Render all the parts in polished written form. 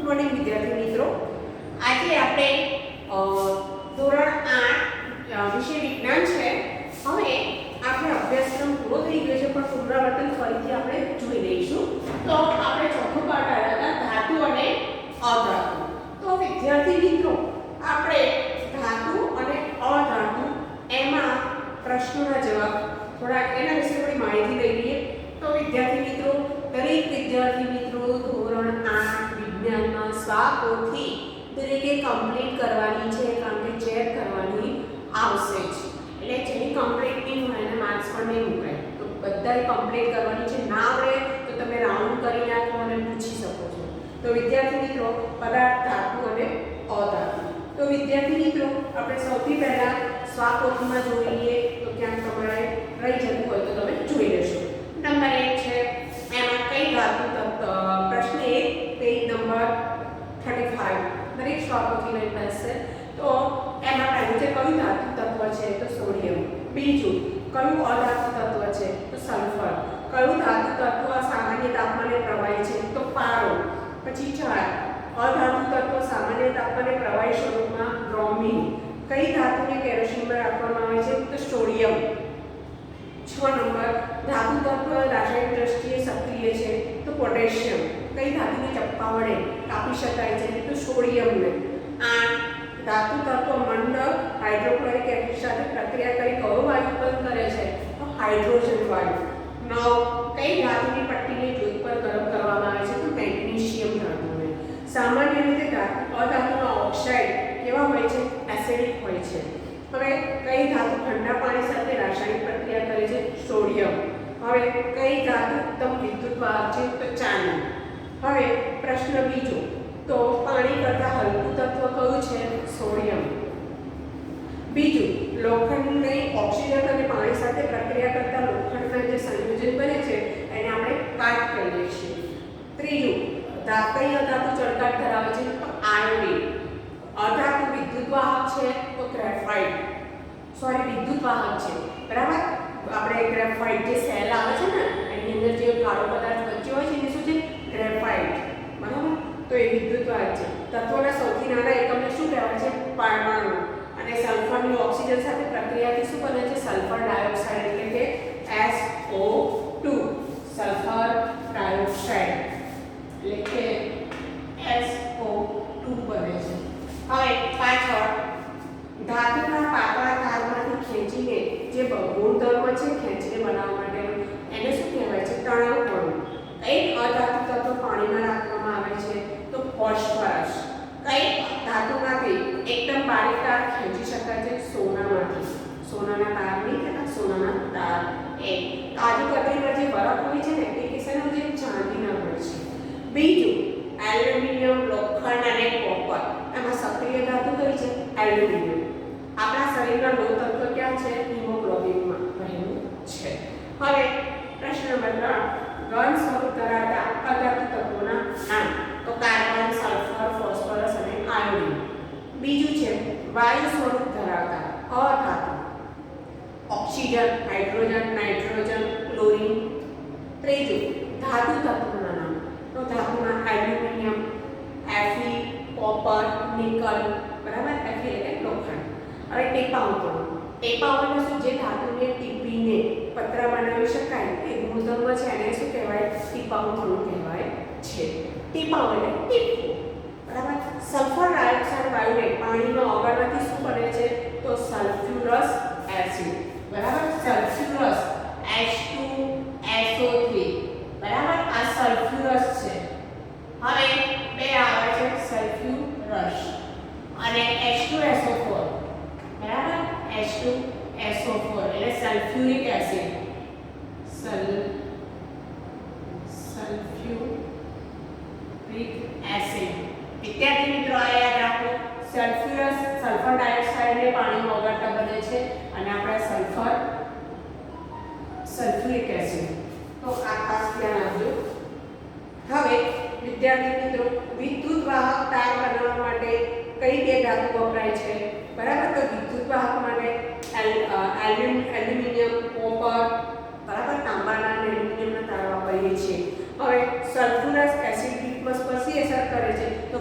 Morning વિદ્યાર્થી મિત્રો, આજે આપણે ધોરણ 8 વિષય વિજ્ઞાન છે. હવે આપણે અભ્યાસક્રમ પૂરો થઈ ગયો છે, પણ પુનરાવર્તન ફરીથી આપણે જોઈ લઈશું. તો આપણે ચોથો પાઠ આવ્યા હતા ધાતુ અને અધાતુ. તો વિદ્યાર્થી મિત્રો, આપણે ધાતુ અને અધાતુ એમાં પ્રશ્નોના જવાબ થોડા એના વિશે થોડી માહિતી લઈ લઈએ. તો વિદ્યાર્થી મિત્રો, દરેક વિદ્યાર્થી મિત્રો ધોરણ 8 વિજ્ઞાનમાં સ્વાપોથી દરેકે કમ્પ્લીટ કરવાની છે, કારણ કે ચેક કરવાની આવશે જ. એટલે જેની કમ્પ્લીટ નહીં હોય એને માર્ક્સ પણ નહીં મુકાય. તો બધાએ કમ્પ્લીટ કરવાની છે. ના આવડે તો તમે રાઉન્ડ કરી નાખો અને પૂછી શકો છો. તો વિદ્યાર્થી મિત્રો, પદાર્થ, ધાતુ અને અધાતુ. તો વિદ્યાર્થી મિત્રો, આપણે સૌથી પહેલા સ્વાપોથીમાં જોઈ લઈએ. તો ક્યાંક તમારે રહી જતું હોય તો તમે જોઈ લેશો. નંબર 1 છે એમાં કઈ ધાતુ પ્રશ્ન 1 પેજ નંબર 35 દરેક સ્વાપોથી લઈ પાસે. તો એમાં પહેલું છે કયું ધાતુ તત્વ છે? તો સોડિયમ. બીજું કયું અધાતુ તત્વ છે? તો સલ્ફર. કયું ધાતુ તત્વ સામાન્ય તાપમાને પ્રવાહી છે? તો પારો. પછી 4 અધાતુ તત્વ સામાન્ય તાપમાને પ્રવાહી સ્વરૂપમાં બ્રોમિન. કઈ ધાતુને કેરોસીનમાં રાખવામાં આવે છે? તો સોડિયમ. 6 નંબર ધાતુ તત્વ રાસાયણિક દ્રષ્ટિએ સક્રિય છે? તો પોટેશિયમ. કઈ ધાતુને ચપ્પા વડે કાપી શકાય છે? તો સોડિયમને. 8 ધાતુ તત્વ મંડ હાઇડ્રોક્લોરિક એસિડ સાથે પ્રક્રિયા કરી કયો વાયુ ઉત્પન્ન કરે છે? તો હાઇડ્રોજન વાયુ. 9 કઈ ધાતુની પટ્ટીને જ્યોત પર ગરમ કરવામાં આવે છે? તો મેગ્નેશિયમ ધાતુને. સામાન્ય રીતે અધાતુના ઓક્સાઇડ કેવા હોય છે? એસિડિક હોય છે. હવે કઈ ધાતુ ઠંડા પાણી સાથે રાસાયણિક પ્રક્રિયા કરે છે? સોડિયમ. હવે કઈ ધાતુ ઉત્તમ વિદ્યુત વાહક છે? તો ચાંદી. હવે પ્રશ્ન બીજો, તો પાણી કરતાં હલકું તત્વ કયું છે? સોડિયમ. બીજું, લોખંડની ઓક્સિજન અને પાણી સાથે પ્રક્રિયા કરતા લોખંડના જે સંયોજન બને છે એને આપણે કાટ કહીએ છીએ. ત્રીજું, કઈ અધાતુ ચળકાટ ધરાવે છે? તો આયોડીન. અધાતુ વિદ્યુત વાહક છે? તો ગ્રેફાઇટ. વિદ્યુત વાહક છે, બરાબર. આપણે ગ્રેફાઇટ જે સેલ આવે છે ને એની અંદર જે કાળો પદાર્થ વચ્ચે હોય છે એને શું છે? ગ્રેફાઇટ. બરાબર. તો એ વિદ્યુત વાહક છે. તત્વોના સૌથી નાના એકમને શું કહેવાય છે? પરમાણુ. અને સલ્ફરની ઓક્સિજન સાથે પ્રક્રિયાથી શું બને છે? સલ્ફર ડાયોક્સાઇડ, એટલે કે SO2. સલ્ફર ડાયોક્સાઇડ એટલે કે SO2 બને છે. હવે પાછળ ધાતુના પાતળા તારમાંથી ખેંચીને જે ગુણધર્મ છે ખેંચીને બનાવવા માટેનો એને શું કહેવાય છે? તણાવપણું. કઈ અધાતુ તત્વ પાણીમાં રાખવામાં આવે છે? તો ફોસ્ફરસ. કઈ ધાતુમાંથી એકદમ બારીક તાર ખેંચી શકાય છે? સોનામાંથી. સોનાના તાર નહીં કહેતા, સોનાના તાર. કાજુ કતરીમાં જે બરફ હોય છે ને એ કિસ્સામાં જે ચાંદીના હોય છે. બીજું, એલ્યુમિનિયમ, લોખંડ અને કોપર. એમાં સક્રિય ધાતુ કઈ છે? એલ્યુમિનિયમ. આપણા શરીરના લોહ તત્વ ક્યાં છે? હિમોગ્લોબિનમાં રહેલું છે. હવે પ્રશ્ન નંબર 3 ઘન સ્વરૂપ ધરાવતા અધાતુ તત્વોના નામ. તો કાર્બન, સલ્ફર, ફોસ્ફરસ અને આયોડીન. બીજું છે વાયુ સ્વરૂપ ધરાવતા અધાતુ. Oxygen, hydrogen, nitrogen, chlorine. ત્રીજું ધાતુ તત્વોના નામ. તો ધાતુના એલ્યુમિનિયમ, Fe, કોપર, નિકલ. બરાબર. Fe એટલે લોખંડ. હવે ટેપાઉપણું. ટેપાઉપણું શું? જે ધાતુને ટીપીને પતરા બનાવી શકાય એ ગુણધર્મ છે એને શું કહેવાય? ટીપાઉપણું કહેવાય છે. ટીપાઉ એટલે ટીપું. બરાબર. સલ્ફર ડાયોક્સાઇડ વાયુને પાણીમાં ઓગાળવાથી શું બને છે? તો સલ્ફ્યુરસ એસિડ. બરાબર. સલ્ફ્યુરસ H2SO3. બરાબર. આ સલ્ફ્યુરસ છે. હવે બે આવે છે સલ્ફ્યુરસ અને H2SO4. બરાબર. H2SO4 એટલે સલ્ફ્યુરિક એસિડ. Sulphuric acid. વિદ્યાર્થી મિત્રો, આ યાદ રાખો. સલ્ફ્યુરસ સલ્ફર ડાયોક્સાઇડને પાણીમાં ઓગાળતા બને છે અને આપણે સલ્ફ્યુરિક એસિડ. તો આ ખાસ ધ્યાન આપજો. હવે વિદ્યાર્થી મિત્રો, વિદ્યુત વાહક તાર બનાવવા માટે કઈ બે ધાતુ વપરાય છે? બરાબર. તો વિદ્યુત વાહક માટે એલ્યુમિનિયમ, કોપર. બરાબર. તાંબાના અને એલ્યુમિનિયમના તાર વાપરીએ છીએ. હવે સલ્ફ્યુરસ એસિડ લિટમસ પર શી અસર કરે છે? તો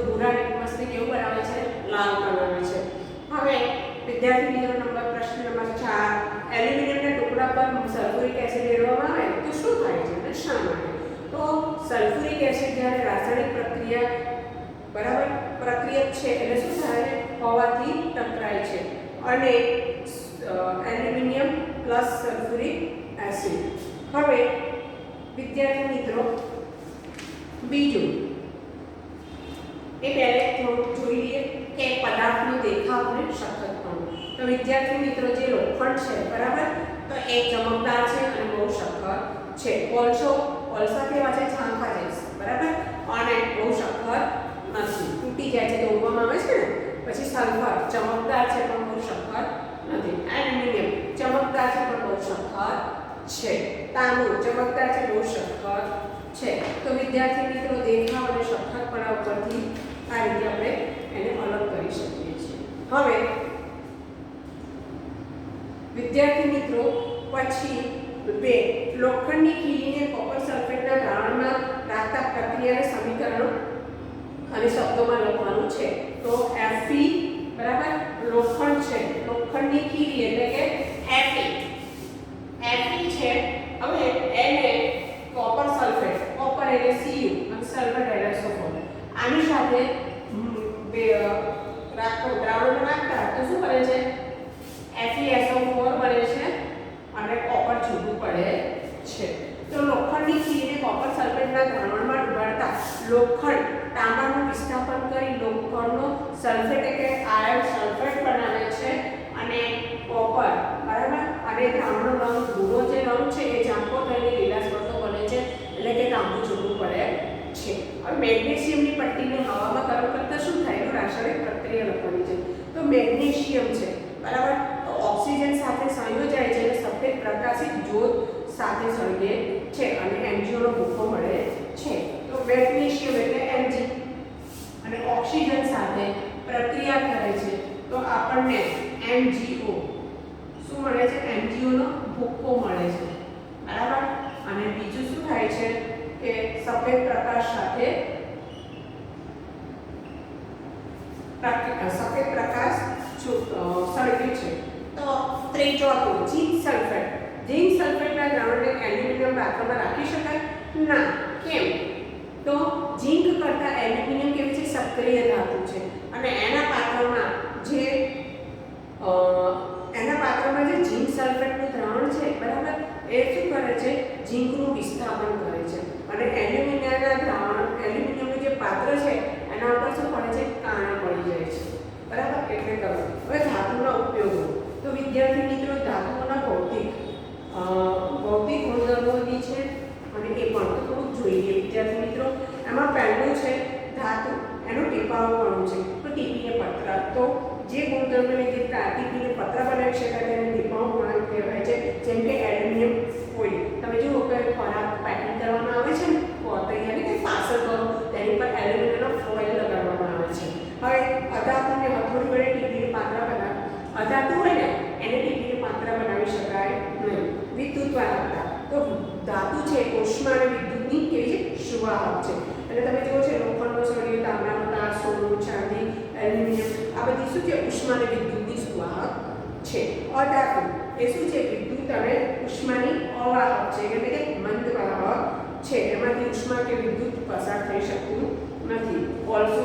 શા માટે? તો સલ્ફ્યુરિક એસિડ જ્યારે રાસાયણિક પ્રક્રિયા બરાબર પ્રક્રિયક છે એટલે શું થાય હવાથી ટકરાય છે અને એલ્યુમિનિયમ પ્લસ સલ્ફ્યુરિક એસિડ. હવે વિદ્યાર્થી મિત્રો બીજું એ પહેલે થોડું જોઈ લઈએ કે પદાર્થનો દેખાવ અને સખતપણું. તો વિદ્યાર્થી મિત્રો જે લોખંડ છે બરાબર તો એ ચમકદાર છે અને બહુ સખત છે. કોલસા કેવા છે ઝાંખા છે બરાબર અને બહુ સખત નથી, તૂટી જાય છે દોડવામાં આવે છે ને. પછી સલ્ફર ચમકદાર છે પણ બહુ સખત નથી. એલ્યુમિનિયમ ચમકદાર છે પણ બહુ સખત છે. તાંબુ ચમકદાર છે બહુ સખત છે. તો વિદ્યાર્થી મિત્રો દેખાવ અને સખતપણા ઉપરથી આ રીતે આપણે એને અલગ કરી શકીએ છીએ. હવે વિદ્યાર્થી મિત્રો પછી બે લોખંડની ખીલીને કોપર સલ્ફેટના દ્રાવણમાં રાખતા પ્રક્રિયાના સમીકરણો અને શબ્દોમાં લખવાનું છે. તો Fe બરાબર લોખંડ છે, લોખંડની ખીલી એટલે કે Fe છે. હવે એને કોપર સલ્ફેટ, કોપર એટલે Cu અને સલ્ફેટ એટલે SO4 આની સાથે દ્રાવણમાં નાખતા તો શું બને છે FeSO4 બને છે અને કોપર છૂટું પડે છે. તો લોખંડની ખીલીને કોપર સલ્ફેટના દ્રાવણમાં ડુબાડતા લોખંડ તાંબાનું વિસ્થાપન કરી લોખંડનો સલ્ફેટ એટલે આયર્ન સલ્ફેટ બનાવે છે અને કોપર બરાબર અને તાંબાનો રંગ ભૂરો જે રંગ છે એ ઝાંખો થઈને લીલાશ પડતો બને છે એટલે કે તાંબુ છૂટું પડે છે. હવે મેગ્નેશિયમની પટ્ટીને હવામાં ગરમ કરતા શું થાય તો રાસાયણિક પ્રક્રિયા લખવાની છે. તો મેગ્નેશિયમ છે બરાબર તો ઓક્સિજન સાથે સંયોજાય છે અને સફેદ પ્રકાશિત જ્યોત સાથે સળગે છે અને MgO નો ભૂકો મળે છે. તો મેગ્નેશિયમ એટલે Mg અને ઓક્સિજન સાથે પ્રક્રિયા કરે છે તો આપણને MgO શું મળે છે MgO નો ભૂકો મળે છે બરાબર. અને બીજું શું થાય છે કે સફેદ પ્રકાશ સાથે સફેદ પ્રકાશ સળગે છે. તો ચોથું ઝીંક સલ્ફેટ. ઝીંક સલ્ફેટના દ્રાવણને એલ્યુમિનિયમ પાત્રમાં રાખી શકાય ના. કેમ? તો ઝીંક કરતાં એલ્યુમિનિયમ કેવી છે સક્રિય ધાતુ છે અને એના પાત્રમાં જે ઝીંક સલ્ફેટનું દ્રાવણ છે બરાબર એ શું કરે છે ઝીંકનું વિસ્થાપન કરે છે અને એલ્યુમિનિયમનું જે પાત્ર છે એના ઉપર શું પડે છે કાણા પડી જાય છે બરાબર. એટલે કરો હવે ધાતુના ઉપયોગો. તો વિદ્યાર્થી મિત્રો ધાતુઓના ભૌતિક ગુણધર્મોની છે અને એ પણ થોડુંક જોઈએ વિદ્યાર્થી મિત્રો. એમાં પહેલું છે ધાતુ એનું ટીપાળુંપણું છે. તો ટીપીને પત્ર તો જે ગુણધર્મને લીધે ટીપીને પત્ર બનાવી શકાય તેને ટીપાળુંપણ કહેવાય છે. જેમ કે એલ્યુમિનિયમ ફોઇલ તમે જુઓ કે ખોરાક પેકિંગ કરવામાં આવે છે ને તૈયારી કે પાર્સલ કરો તેની પર એલ્યુમિનિયમનો ફોઇલ લગાડવામાં આવે છે. હવે અધાતુને હથોડી વડે ટીપીને પાત્ર અધાતુ હોય ને એને ટીપીને પાત્ર બનાવી શકાય નહીં. વિદ્યુત વાહકતા. તો ધાતુ છે ઉષ્મા અને વિદ્યુતની કેવી છે સુવાહક છે. અને તમે જુઓ છો લોખંડનો સળિયો, તાંબાનો તાર, સોનું, ચાંદી, એલ્યુમિનિયમ આ બધી શું છે ઉષ્મા અને વિદ્યુતની સુવાહક છે. અધાતુ એ શું છે વિદ્યુત અને ઉષ્માની અવાહક છે એટલે કે મંદ વાહક છે. એમાંથી ઉષ્મા કે વિદ્યુત પસાર થઈ શકતું નથી. કોલસો,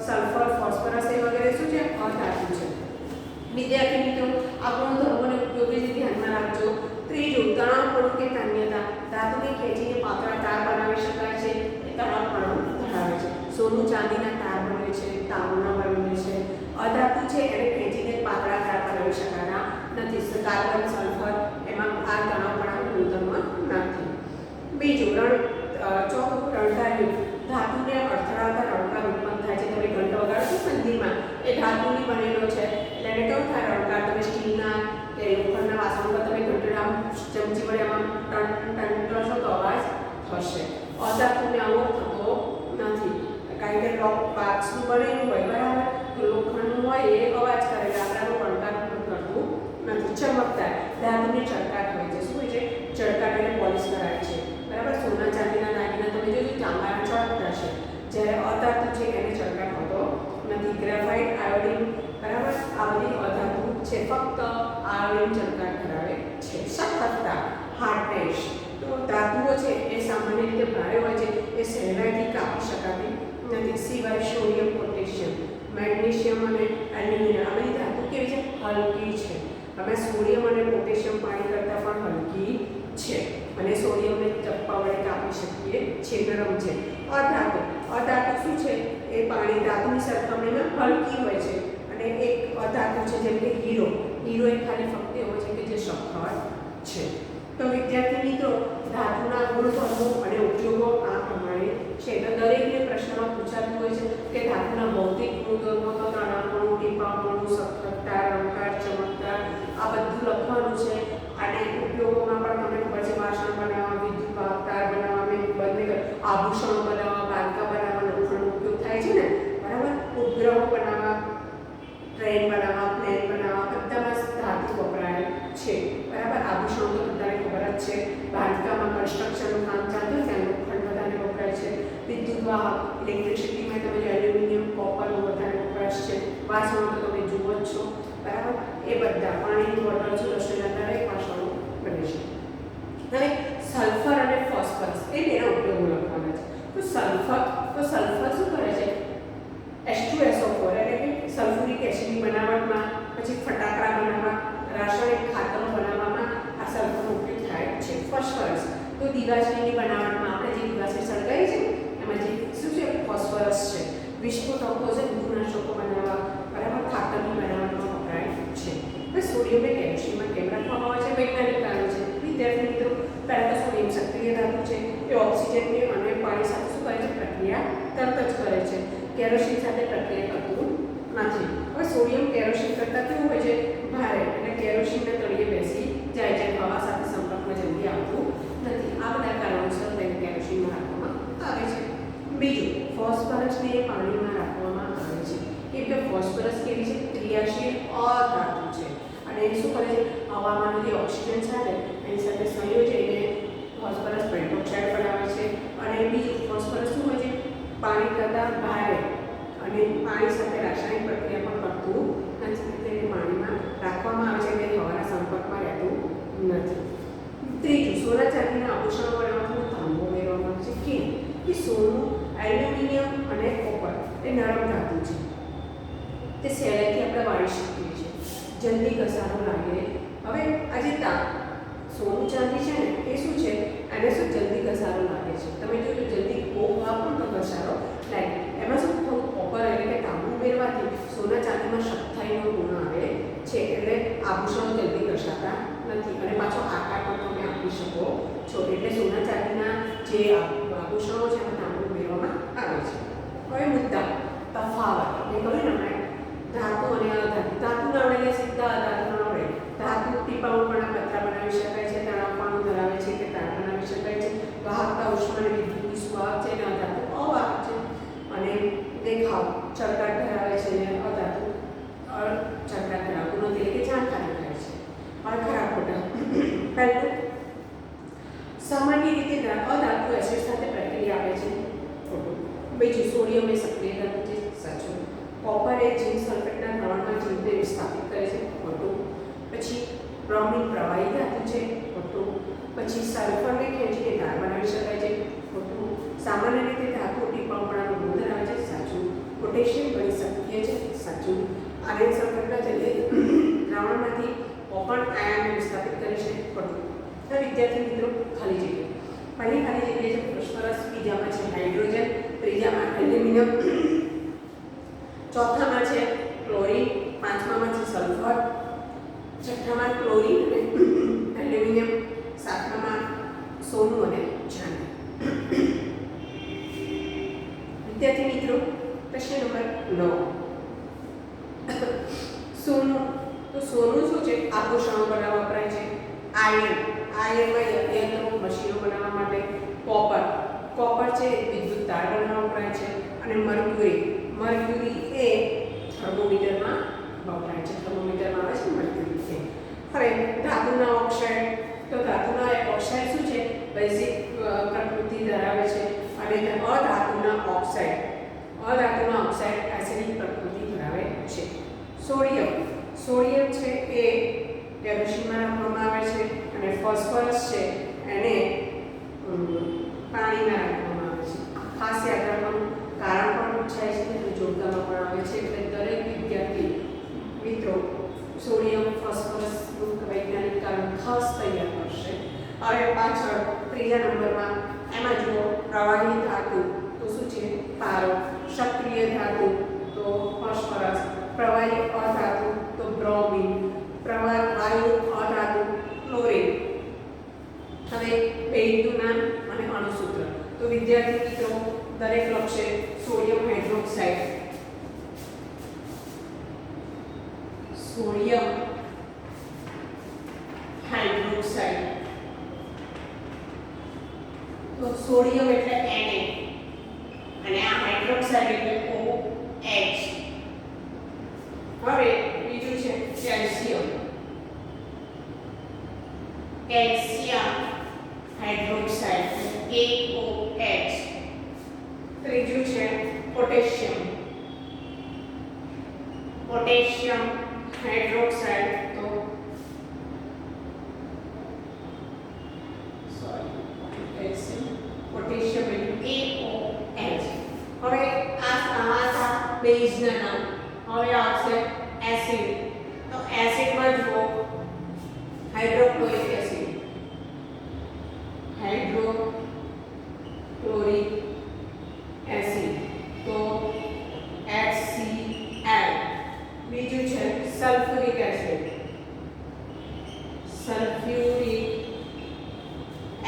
સલ્ફર, ફોસ્ફરસ એ વગેરે શું છે અધાતુ છે. વિદ્યાર્થી મિત્રો આ ગુણધર્મોને ઉપયોગી ધ્યાનમાં રાખજો. ત્રીજું તણાવપણું કે તન્યતા. ધાતુને ખેંચીને પાતળા તાર બનાવી શકાય છે એ તણાવપણું ધરાવે છે. સોનું ચાંદીના તાર બને છે, તાંબાના બને છે. અધાતુ છે એને ખેંચીને પાતળા તાર બનાવી શકાતા નથી. કાર્બન, સલ્ફર એમાં આ તણાવપણાનું ગુણધર્મ નથી. બીજું ચોથું રણકારયુક્ત. ધાતુને અથડાવતા રણકાર ઉત્પન્ન થાય છે. તમે ઘંટો વગાડો છો મંદિરમાં એ ધાતુની બનેલો છે એટલે એને કેવું થાય રણકાર. તમે સ્ટીલના કે લોખંડના વાસણ પર તમે ઘંટડા ચમચી વડે આમાં ટન કરશો તો અવાજ થશે. અધાતુને આવો થતો નથી કારણ કે લોક બાક્સનું બનેલું હોય બરાબર તો લોખંડનું હોય એ અવાજ કરે લાકડાનો રણકાર કરતું નથી. ચમકદાર. ધાતુની ચળકાટ હોય છે. શું હોય છે ચળકાટ એટલે પોલિશ કરાય છે બરાબર. સોના ચાંદીના દાગીના તમે જોજો ચાંદા ચળકતા છે જ્યારે અધાતુ છે એને ચળકાટ હોતો નથી. ગ્રેફાઇટ, આયોડિન બરાબર આ બધી અધાતુ છે ફક્ત આયોડિન ચળકાટ ધરાવે છે. સખતતા હાર્ડનેસ. તો ધાતુઓ છે નથી. સિવાય સોડિયમ, પોટેશિયમ, મેગ્નેશિયમ અને એલ્યુમિનિયમ આ બધી ધાતુ કેવી છે? હલકી છે. હવે સોડિયમ અને પોટેશિયમ પાણી કરતાં પણ હલકી છે અને સોડિયમને ચપ્પા વડે કાપી શકીએ છીએ, નરમ છે. અધાતુ, અધાતુ શું છે? એ પાણી ધાતુની સરખામણીમાં હલકી હોય છે અને એક અધાતુ છે જેમ કે હીરો. હીરો એ ખાલી ફક્ત એવો છે કે જે સખત છે. તો વિદ્યાર્થી મિત્રો, ધાતુના ગુણધર્મો અને ઉપયોગો આ પ્રમાણે છે. તો દરેકને પ્રશ્નમાં પૂછાતું હોય છે કે ધાતુના ભૌતિક ગુણધર્મો તો તણાવપણું, ટીપાપણું, સખતતા, રંગકાર, ચમકદાર આ બધું લખવાનું છે. અને ઉપયોગોમાં પણ તમને ખબર છે, વાસણ બનાવવા, વિદ્યુત વાહક તાર બનાવવા, બંને આભૂષણો બનાવવા, બાંધકામ બનાવવા લોખંડનો ઉપયોગ થાય છે ને, બરાબર. ઉપગ્રહો બનાવવા, ટ્રેન બનાવવા, પ્લેન બનાવવા બધામાં ધાતુ વપરાય છે, બરાબર. આભૂષણો તો બધાને ખબર જ છે. બાંધકામમાં કન્સ્ટ્રક્શનનું કામ ચાલતું હોય ત્યાં લોખંડ બધાને વપરાય છે. વિદ્યુત વાહક, ઇલેક્ટ્રિસિટીમાં તમે એલ્યુમિનિયમ, કોપરનો વધારે વપરાશ છે. વાસણો તો તમે જુઓ જ છો, બરાબર. એ બધા પાણીની બોટલ છે, રસોઈના દરેક વાસણો બને છે. હવે સલ્ફર અને ફોસ્ફરસ એ તેના ઉપયોગો લખવાના છે. તો સલ્ફર શું કરે છે? H2SO4 એટલે કે સલ્ફ્યુરિક એસિડની બનાવટમાં, પછી ફટાકડા બનાવવા, રાસાયણિક ખાતરો બનાવવામાં આ સલ્ફરનો ઉપયોગ થાય છે. ફોસ્ફરસ તો દિવાસળીની બનાવટમાં, આપણે જે દિવાસળી સળગાવી છે એમાં જે શું છે? ફોસ્ફરસ છે. વિસ્ફોટકો છે, ધૂળનાશકો બનાવવા, બરાબર, ખાતરની બનાવટમાં વપરાય છે. હવે સોડિયમ અને કેલ્શિયમમાં કેમ રાખવામાં આવે છે? વૈજ્ઞાનિક કારણ છે. વિદ્યાર્થી મિત્રો, પહેલાં તો સોડિયમ સક્રિય ધાતુ છે. એ ઓક્સિજનની અને પાણી સાથે શું કરે છે? પ્રક્રિયા તરત જ કરે છે. કેરોસીન સાથે પ્રક્રિયા કરતું નથી. હવે સોડિયમ કેરોસીન કરતાં કેવું હોય છે? ભારે, એટલે કેરોસીનના તળિયે બેસી જાય છે, હવા સાથે સંપર્કમાં જલ્દી આવતું નથી. આ બધા કારણોસર તેને કેરોસીનમાં રાખવામાં આવે છે. બીજું, ફોસ્ફરસને પાણીમાં રાખવામાં આવે છે કેમ કે ફોસ્ફરસ કેવી છે? ક્રિયાશીલ અધાતુ છે અને એ શું કરે છે? હવામાનનો જે ઓક્સિજન સાથે એની સાથે સંયોજઈને ફોસ્ફરસ પેન્ટોક્સાઇડ બનાવે છે. અને બીજું, ફોસ્ફરસ શું હોય છે? પાણી કરતાં ભારે અને પાણી સાથે રાસાયણિક પ્રક્રિયા પણ કરતું નથી. તેને પાણીમાં રાખવામાં આવે છે અને હવાના સંપર્કમાં રહેતું નથી. ત્રીજું, સોના ચાંદીના આભૂષણો બનાવવામાં તાંબો ઉમેરવામાં આવે છે. કેમ કે સોનું, એલ્યુમિનિયમ અને કોપર એ નરમ ધાતુ છે. તે સહેલાઈથી આપણે વાળી શકીએ છીએ, જલ્દી ઘસારો લાગે. હવે આજે સોનું ચાંદી છે ને એ શું છે? એને શું જલ્દી ઘસારો લાગે છે. તમે જોયું જલ્દી કોપ વાપરો તો ઘસારો લાગે. એમાં શું થોડું કોપર એટલે કે તાંબુ ઉમેરવાથી સોના ચાંદીમાં સખ્તાઈનો ગુણ આવે છે, એટલે આભૂષણો જલ્દી ઘસાતા નથી અને પાછો આકાર પણ તમે આપી શકો છો. એટલે સોના ચાંદીના જે આભૂષણો છે એમાં તાંબુ ઉમેરવામાં આવે છે. હવે મુદ્દા તફાવત એ કહ્યું ને આપણે ધાતુ અને અધાતુ. ધાતુ ના વડે સીધા અધાતુ ના વડે ધાતુ ટીપાઉપણા પતરા બનાવી શકાય છે, તણાવપણું ધરાવે છે કે તાર બનાવી શકાય છે, વાહકતા, ઉષ્મા અને વિદ્યુતની સુવાહક છે અને અધાતુ અવાહક છે. અને દેખાવ, ચળકાટ ધરાવે છે અને અધાતુ ચળકાટ ધરાવતું નથી એટલે કે ઝાંખારી થાય છે. હવે ખરા ખોટા. પહેલું, સામાન્ય રીતે અધાતુ એસિડ સાથે પ્રક્રિયા આપે છે. ખોટું. બીજું, સોડિયમ એ સક્રિય ધાતુ છે. સાચું. કોપર એ ઝીંક સલ્ફેટના દ્રાવણમાં ઝીંકને વિસ્થાપિત કરે છે. ખોટું. પછી બ્રોમિન પ્રવાહી ધાતુ છે. ખોટું. પછી સલ્ફરને ખેંચીને તાર બનાવી શકાય છે. ખોટું. સામાન્ય રીતે ધાતુ ટીપાઉપણાનો ગુણ ધરાવે છે. સાચું. પોટેશિયમ ઘણી સક્રિય છે. સાચું. આયર્ન સલ્ફેટના જલ્દી દ્રાવણમાંથી કોપર આયનને વિસ્થાપિત કરે છે. ખોટું. તો વિદ્યાર્થી મિત્રો, ખાલી જગ્યા. પહેલી ખાલી જગ્યા છે ફોસ્ફરસ, બીજામાં છે હાઇડ્રોજન, ત્રીજામાં એલ્યુમિનિયમ, ચોથામાં છે ક્લોરીન, પાંચમામાં છે સલ્ફર, છઠ્ઠામાં ક્લોરીન અને એલ્યુમિનિયમ, સાતમામાં સોનું અને ચાંદી. વિદ્યાર્થી મિત્રો, પ્રશ્ન નંબર 9. સોનું. તો સોનું શું છે? આભૂષણો બનાવવા વપરાય છે. આયર્નમાં યંત્રો, મશીનો બનાવવા માટે. કોપર છે વિદ્યુત તાર બનાવવા વપરાય છે. અને મર્ક્યુરી એ થર્મોમીટરમાં વપરાય છે. થર્મોમીટરમાં આવે છે મર્ક્યુરી. હવે ધાતુના ઓક્સાઇડ. તો ધાતુના ઓક્સાઇડ શું છે? બેઝિક પ્રકૃતિ ધરાવે છે. અને અધાતુના ઓક્સાઇડ એસિડિક પ્રકૃતિ ધરાવે છે. સોડિયમ છે એ કેરોસીનમાં રાખવામાં આવે છે અને ફોસ્ફરસ છે એને પાણીમાં રાખવામાં આવે છે. ખાસ યાદ રાખવાનું કારણ પણ પૂછાય છે તો જોડકામાં પણ આવે છે એટલે દરેક વિદ્યાર્થી મિત્રો સોડિયમ ફોસ્ફરસ મુક્ત વૈજ્ઞાનિક કારણ ખાસ તૈયાર કરશે. હવે પાછળ ત્રીજા નંબરમાં એમાં જુઓ પ્રવાહી ધાતુ તો શું છે પારો, સક્રિય ધાતુ તો ફોસ્ફરસ, પ્રવાહી અધાતુ તો બ્રોમિન, વાયુ અધાતુ ક્લોરીન. હવે પેઇન્ટનું નામ અને અણુસૂત્ર તો વિદ્યાર્થી મિત્રો દરેક લખશે સોડિયમ હાઇડ્રોક્સાઇડ, સોડિયમ હાઇડ્રોક્સાઇડ તો સોડિયમ એટલે Na અને આ હાઇડ્રોક્સાઇડ એટલે OH. હવે બીજું છે કેલ્શિયમ, કેલ્શિયમ હાઇડ્રોક્સાઇડ KOH. ત્રીજું છે પોટેશિયમ, પોટેશિયમ હાઇડ્રોક્સાઇડ તો પોટેશિયમ એટલે AOH. હવે આ બેઝના નામ. હવે આવશે એસિડ તો એસિડમાં જુઓ હાઇડ્રોક્લોરિક એસિડ, હાઇડ્રોક્લોરિક એસિડ તો HCl. બીજું છે સલ્ફ્યુરિક એસિડ, સલ્ફ્યુરિક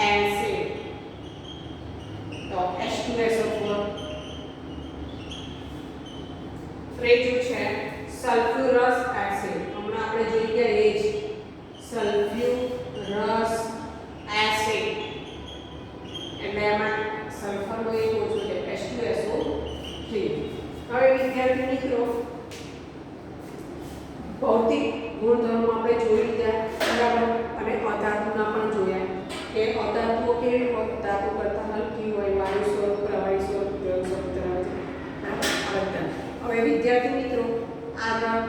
એસિડ તો H2SO4. ત્રીજું છે સલ્ફ્યુરસ એસિડ, હમણાં આપણે જોઈ ગયા એ જ સલ્ફ્યુરસ એસિડ એટલે એમાં સલ્ફરનો એક ઓછો છે H2SO3. હવે વિદ્યાર્થી મિત્રો ભૌતિક ગુણધર્મો આપણે જોઈ લીધા બરાબર, અને અધાતુના પણ જોયા કે અધાતુઓ કેવી હોય, ધાતુ કરતા હલકી હોય, વાયુ સ્વરૂપ, પ્રવાહી સ્વરૂપ, દ્રવ સ્વરૂપ ધરાવે છે. હવે વિદ્યાર્થી મિત્રો આગળ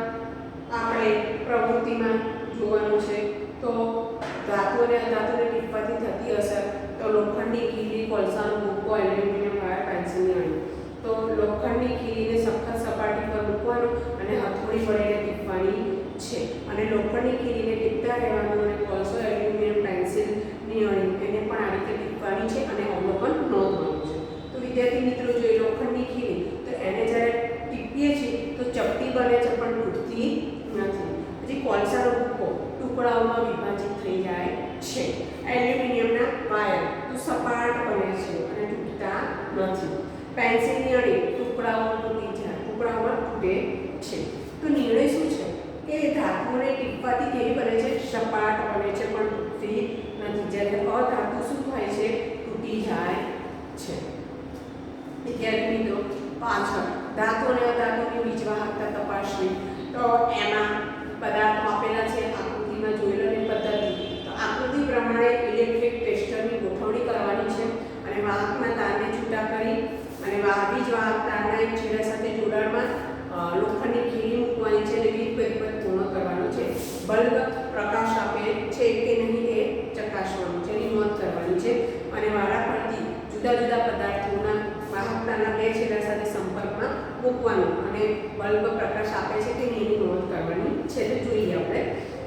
આપણે પ્રવૃત્તિમાં જોવાનું છે તો ધાતુ અને અધાતુને ટીપવાથી થતી અસર તો લોખંડની કીલી, કોલસાનો ભૂકો, એલ્યુમિનિયમ વાયર, પેન્સિલની અણી. તો લોખંડની કીલીને સખત સપાટી પર મૂકવાનું અને હથોડી વડે ટીપવાની છે, અને લોખંડની કીલીને ટીપતા રહેવાનું, અને કોલસો, એલ્યુમિનિયમ, પેન્સિલની અણી એને પણ આ રીતે ટીપવાની છે અને અવલોકન નોંધવાનું છે. તો વિદ્યાર્થી મિત્રો જોઈએ લોખંડની કીલી તો એને જ્યારે ટીપીએ છીએ તો ચપટી બને છે પણ તૂટતી નથી. પછી કોલસાનો ભૂકો ટુકડાઓમાં વિભાજિત થઈ જાય છે. એલ્યુમિનિયમના વાયર તો સપાટ બને છે અને તૂટતા નથી. પેન્સિલની અણી ટુકડાઓમાં તૂટે છે. તો નિર્ણય શું છે કે ધાતુઓને ટીપવાથી કેવી બને છે, સપાટ બને છે પણ તૂટતી નથી, જ્યારે અધાતુ શું થાય છે, તૂટી જાય છે. વિદ્યાર્થી મિત્રો પાછળ ધાતુ અને અધાતુની વીજવાહકતા તપાસવી તો એમાં પદાર્થો આપેલા છે, આકૃતિમાં જોઈ લો ને પદ્ધતિ. તો આકૃતિ પ્રમાણે ઇલેક્ટ્રિક ટેસ્ટરની ગોઠવણી કરવાની છે અને વાહકના તારને છૂટા કરી અને વીજવાહક તારના એક છેડા સાથે જોડાણમાં લોખંડની ખીલી મૂકવાની છે અને વીજ પરિપથ પૂર્ણ કરવાનો છે. બલ્બ પ્રકાશ આપે છે કે નહીં એ ચકાસવાનું છે, એની નોંધ કરવાની છે, અને વારાફરતી જુદા જુદા પદાર્થોના વાહકતાના બે છેડા સાથે સંપર્કમાં મૂકવાનું અને બલ્બ પ્રકાશ આપે છે કે નહીં એની નોંધ કરવાની છે. તો જોઈએ આપણે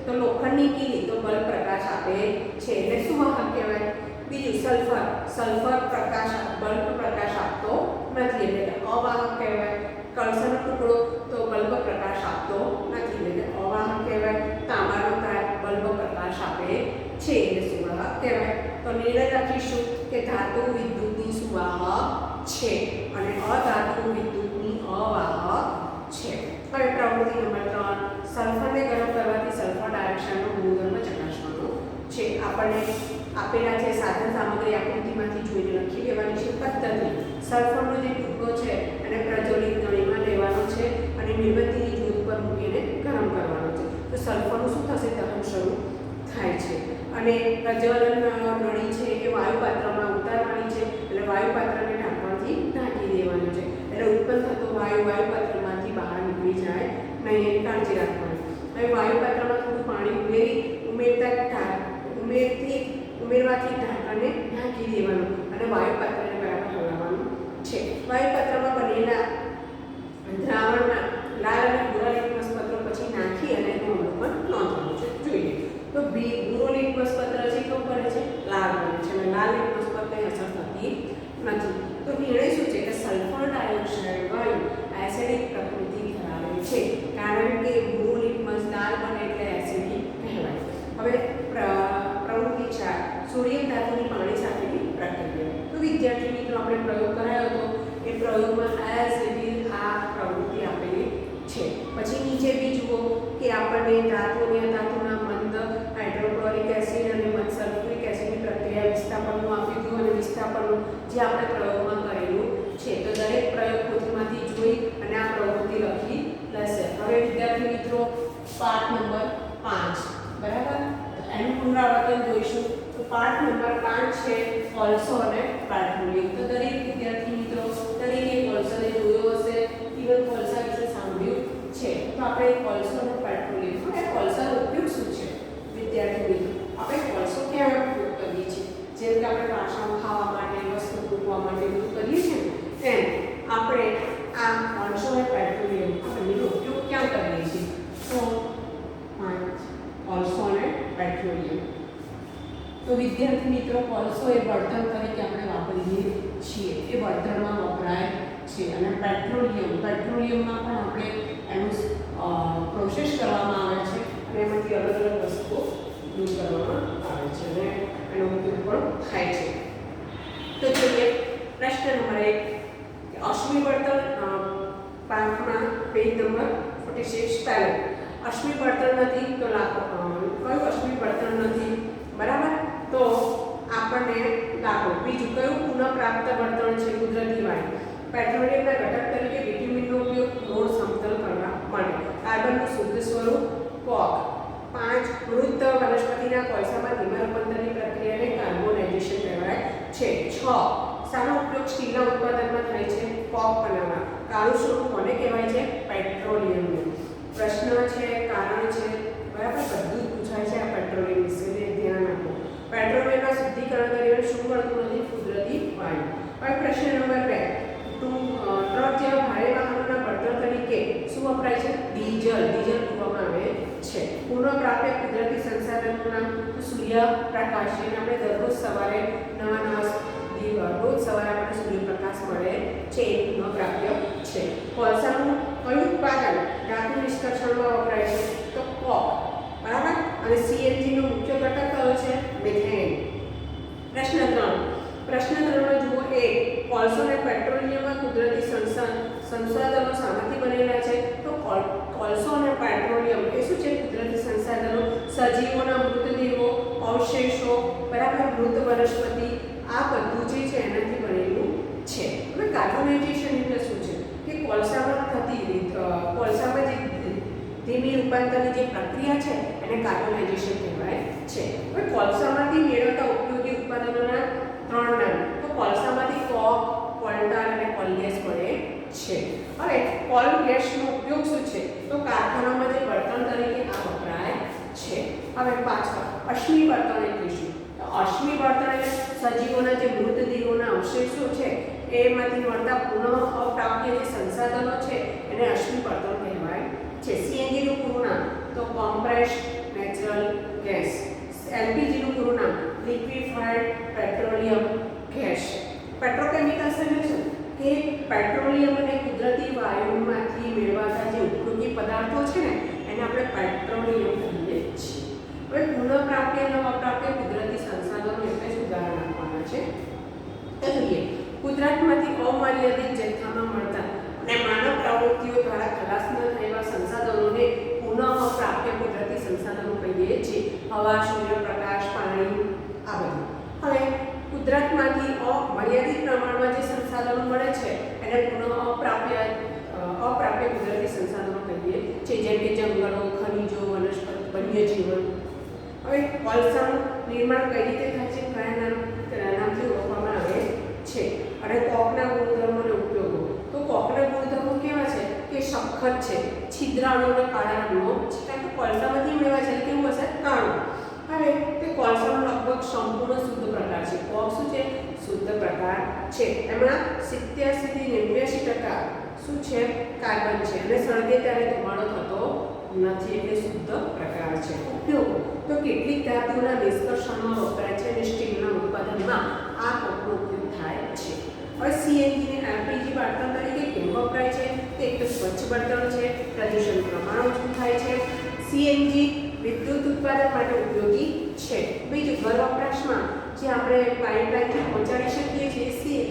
તો લોખંડની કીલી તો બલ્બ પ્રકાશ આપે છે એટલે શું વાહક કહેવાય. બીજું સલ્ફર બલ્બ પ્રકાશ આપતો નથી એટલે કે અવાહક કહેવાય. કળસાનો ટુકડો તો બલ્બ પ્રકાશ આપતો નથી એટલે કે અવાહક કહેવાય. તાંબાનો તાર બલ્બ પ્રકાશ આપે છે એટલે સુવાહક કહેવાય. તો નિર્ણય રાખીશું કે ધાતુ વિદ્યુતની સુવાહક છે અને અધાતુ વિદ્યુતની અવાહક છે. હવે પ્રવૃત્તિ નંબર 3 સલ્ફરને ગરમ કરવાથી સલ્ફર ડાયોક્સાઇડનો ગુણધર્મ ચકાસવાનો છે. આપણને આપેલા છે સાધન સામગ્રી આકૃતિમાંથી જોઈને લખી લેવાની છે પદ્ધતિ. સલ્ફરનો જે ટુકડો છે એને પ્રજ્વલિત નળીમાં લેવાનો છે અને મીણબત્તીની જ્યોત પર મૂકીને ગરમ કરવાનો છે. તો સલ્ફરનું શું થશે, દહન શરૂ થાય છે અને પ્રજ્વલન નળી છે એ વાયુ પાત્રમાં ઉતારવાની છે એટલે વાયુ પાત્રને ઢાંકણથી ઢાંકી દેવાનું છે એટલે ઉત્પન્ન થતો વાયુ પાત્રમાંથી બહાર નીકળી જાય નહીં એની કાળજી રાખવાની. હવે વાયુ પાત્રમાં થોડું પાણી ઉમેરવાથી ઢાંકણને ઢાંકી દેવાનું અને વાયુ પાત્રને બરાબર હલાવવાનું છે. વાયુ પાત્રમાં બનેલા આપણને ધાતુ અને અધાતુના મંદ હાઇડ્રોક્લોરિક એસિડ અને મંદ સલ્ફ્યુરિક એસિડની પ્રક્રિયા વિસ્થાપનનું આપ્યું હતું અને વિસ્થાપનનું જે આપણે પ્રયોગમાં કરેલું છે. તો દરેક પ્રયોગ પોથીમાંથી જોઈ અને આ પ્રવૃત્તિ લખી લેશે. હવે વિદ્યાર્થી મિત્રો પાઠ નંબર 5 બરાબર, એનું પુનરાવર્તન જોઈશું. તો પાઠ નંબર 5 છે કોલસો અને પેટ્રોલિયમ. તો દરેક વિદ્યાર્થી મિત્રો દરેકે કોલસોને જોયો હશે, ઇવન કોલસા વિશે સાંભળ્યું છે. તો આપણે કોલસો અને પેટ્રોલિયમ, હવે કોલસાનો ઉપયોગ શું છે વિદ્યાર્થી મિત્રો? આપણે કોલસો ક્યાં ઉપયોગ કરીએ છીએ? જેમ કે આપણે વાસણ ખાવા માટે, વસ્તુ મૂકવા માટે બધું કરીએ છીએ ને, તેમ આપણે આ કોલસો અને પેટ્રોલિયમ બંનેનો ઉપયોગ ક્યાં કરીએ છીએ? તો કોલસો અને પેટ્રોલિયમ. તો વિદ્યાર્થી મિત્રો કોલસો એ બળતણ તરીકે આપણે વાપરીએ છીએ, એ બળતણમાં વપરાય છે. અને પેટ્રોલિયમમાં પણ આપણે એનું પ્રોસેસ કરવામાં આવે છે અને એમાંથી અલગ અલગ વસ્તુઓ દૂર કરવામાં આવે છે અને એનો ઉપયોગ પણ થાય છે. તો જોઈએ પ્રશ્ન નંબર 1, અશ્મિ બળતણ પાઠમાં પેજ નંબર 46 પહેલો અશ્મિ બળતણ નથી તો કયું અશ્મિ બળતણ નથી? બરાબર, તો આપણને દાખલો. બીજું કયું પુનઃપ્રાપ્ત બળતણ છે? કુદરતી વાયુ. પેટ્રોલિયમના ઘટક તરીકે વિટામિનનો ઉપયોગ રોડ સમતલ કરવા માટે. કાર્બનનું શુદ્ધ સ્વરૂપ કોક. 5 મૃત વનસ્પતિના કોલસામાં ધીમા રૂપાંતરની પ્રક્રિયાને કાર્બોનાઇઝેશન કહેવાય છે. 6 શાનો ઉપયોગ સ્ટીલના ઉત્પાદનમાં થાય છે? કોક બનાવવા. કાળું સ્વરૂપ કોને કહેવાય છે? પેટ્રોલિયમનું. પ્રશ્ન છે, કારણ છે, બરાબર, બધું જ પૂછાય છે આ પેટ્રોલિયમ વિશે, ધ્યાન આપો. પેટ્રોલિયમના શુદ્ધિકરણ દરમિયાન શું મળતું નથી? કુદરતી વાયુ. હવે પ્રશ્ન નંબર 2, ટ્રક જેવા ભારે વાહનોના બળતણ તરીકે શું વપરાય છે? ડીઝલ પૂરવામાં આવે છે. પુનઃપ્રાપ્ય કુદરતી સંસાધનોનું નામ? સૂર્યપ્રકાશ. આપણે દરરોજ સવારે રોજ સવારે આપણને સૂર્યપ્રકાશ મળે છે, એ પુનઃપ્રાપ્ય છે. કોલસાનું કયું ઉત્પાદન ધાતુ નિષ્કર્ષણમાં વપરાય છે? તો કોક. બરાબર, અને સીએનજી નો મુખ્ય ઘટક કયો છે? મિથેન. પ્રશ્ન 3 જુઓ. 1 કોલસો અને પેટ્રોલિયમમાં કુદરતી સંસાધનો શામાંથી બનેલા છે? તો કોલસો અને પેટ્રોલિયમ એ શું છે? કુદરતી સંસાધનો. સજીવોના મૃતદેહો, અવશેષો, બરાબર, મૃત વનસ્પતિ, આ બધું જે છે એનાથી બનેલું છે. હવે કાર્બોનાઇઝેશન એટલે શું છે? કે કોલસામાં જે ધીમી રૂપાંતરની જે પ્રક્રિયા છે એને કાર્બોનાઇઝેશન કહેવાય છે. હવે કોલસામાંથી મેળવતા ઉપયોગી ઉત્પાદનોના 3 નામ. તો કોલસામાંથી કોક, કોલટાર અને કોલગેસ મળે છે. હવે કોલ ગેસનો ઉપયોગ શું છે? તો કારખાનામાં જે બળતણ તરીકે આ વપરાય છે. હવે પાછળ અશ્મિ બળતણ એટલે શું? તો અશ્મિ બળતણ એટલે સજીવોના જે મૃતદેહોના અવશેષો છે એમાંથી મળતા પુનઃ અપ્રાપ્ય જે સંસાધનો છે એને અશ્મિ બળતણ કહેવાય છે. સીએનજી નું પૂરું નામ? તો કોમ્પ્રેસ્ડ નેચરલ ગેસ. એલપીજી નું પૂરું નામ? Liquefied petroleum gas. પેટ્રોકેમિકલ્સ એટલે શું? કે પેટ્રોલિયમ અને કુદરતી વાયુમાંથી મેળવાતા જે ઉપયોગી પદાર્થો છે ને એને આપણે પેટ્રોલિયમ કહીએ છીએ. હવે પુનઃપ્રાપ્ય અને અપ્રાપ્ય કુદરતી સંસાધનો એટલે જ ઉદાહરણ આપવાના છે. તો જોઈએ કુદરતમાંથી અમર્યાદિત જથ્થામાં મળતા અને માનવ પ્રવૃત્તિઓ દ્વારા ખલાસ ન થયેલા સંસાધનોને પુનઃપ્રાપ્ય કુદરતી સંસાધનો કહીએ છીએ. હવા, સૂર્યપ્રકાશ, પાણી, આ બધું. હવે કુદરતમાંથી અમર્યાદિત પ્રમાણમાં જે સંસાધનો મળે છે એને અપ્રાપ્ય કુદરતી સંસાધનો કહીએ છીએ, જેમ કે જંગલો, ખનિજો, વનસ્પતિ, વન્યજીવન. હવે કોલસાનું નિર્માણ કઈ રીતે થાય છે? કયા નામથી ઓળખવામાં આવે છે? અને કોકના ગુણધર્મો અને ઉપયોગો. તો કોકના ગુણધર્મો કેવા છે? કે સખત છે, છિદ્રાળુ અને કાળા રંગનો છે. કારણ કે કોલસામાંથી મેળવા છે કેવું હશે? કાળું. હવે તે કોલસાનો લગભગ સંપૂર્ણ શુદ્ધ પ્રકાર છે. કોક શું છે? શુદ્ધ પ્રકાર છે. એમાં 87 થી 89% શું છે? કાર્બન છે અને સળગે ત્યારે ધુમાડો થતો નથી, એટલે શુદ્ધ પ્રકાર છે. ઉપયોગો તો કેટલીક ધાતુના નિષ્કર્ષણમાં વપરાય છે અને સ્ટીલના ઉત્પાદનમાં આ કોકનો ઉપયોગ થાય છે. હવે સીએનજી ને એલપીજી બળતણ તરીકે કેમ વપરાય છે? એક તો સ્વચ્છ બળતણ છે, પ્રદૂષણ પ્રમાણ ઓછું થાય છે. સીએનજી વિદ્યુત ઉત્પાદન માટે ઉપયોગી છે. બીજું ઘર વપરાશમાં જે આપણે પાઇપલાઇનથી પહોંચાડી શકીએ છીએ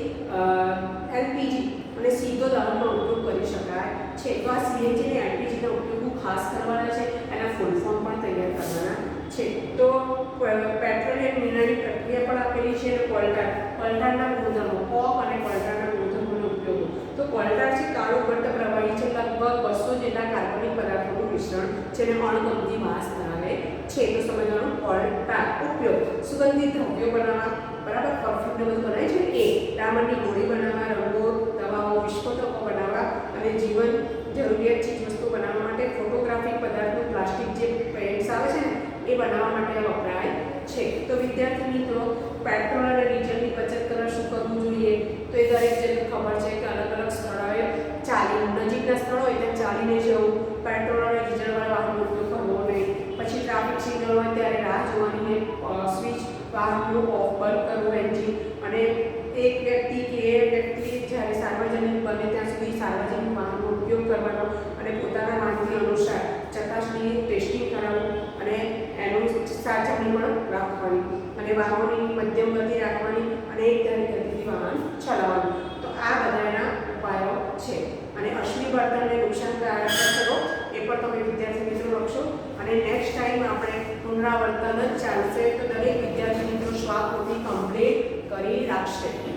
એલપીજી અને સીધો દહનમાં ઉપયોગ કરી શકાય છે. તો આ સીએનજી અને એલપીજીના ઉપયોગો ખાસ કરવાના છે, એના છે. તો પેટ્રોલિયમ મિનરલની પ્રક્રિયા પણ આપેલી છે અને કોલટારના ગુણધર્મો કોક અને કોલટાના ગુણધર્મોનો ઉપયોગ. તો કોલટા છે કાળું ઘટ્ટ પ્રવાહી છે, લગભગ 200 જેટલા કાર્બનિક પદાર્થોનું મિશ્રણ છે અને અણગમતી વાસ ધરાવે છે. તો સમજવાનું કોલટા ઉપયોગ સુગંધિત દ્રવ્યો બનાવવા, બરાબર, પરફ્યુમ ને બધું બનાવે છે એ, ડામરની ગોળી બનાવવા, રંગો, દવાઓ, વિસ્ફોટકો બનાવવા અને જીવન જરૂરિયાત ચીજ વસ્તુ બનાવવા માટે, ફોટોગ્રાફિક પદાર્થનું પ્લાસ્ટિક જે પેન્ટ્સ આવે છે ને એ બનાવવા માટે વપરાય છે. તો વિદ્યાર્થી મિત્રો, પેટ્રોલ અને ડીઝલની બચત કરવા શું કરવું જોઈએ? તો એ દરેક જણને ખબર છે કે અલગ અલગ સ્થળોએ નજીકના સ્થળો હોય ત્યાં ચાલીને જવું, પેટ્રોલ અને ડીઝલવાળા વાહનનો ઉપયોગ કરવો નહીં. પછી ટ્રાફિક સિગ્નલ હોય ત્યારે રાહ જોવાની ને સ્વિચ વાહનનું ઓફ બંધ કરવું એન્જિન, અને એક વ્યક્તિ કે એ વ્યક્તિ જ્યારે સાર્વજનિક બને ત્યાં સુધી સાર્વજનિક વાહનનો ઉપયોગ કરવાનો અને પોતાના માહિતી અનુસાર ચકાસણી ટેસ્ટિંગ કરાવવું અને એનું સાચવણી પણ રાખવાની અને વાહનોની મધ્યમ ગતિ રાખવાની અને એક ધારી ગતિથી વાહન ચલાવવાનું. તો આ બધાના ઉપાયો છે. અને અશ્મિ બળતણને નુકસાનકારક અસરો એ પણ તમે વિદ્યાર્થી મિત્રો લખશો. અને નેક્સ્ટ ટાઈમ આપણે પુનરાવર્તન જ ચાલશે. તો દરેક વિદ્યાર્થી મિત્રો સ્વાકૃતિ કમ્પ્લીટ કરી રાખશે.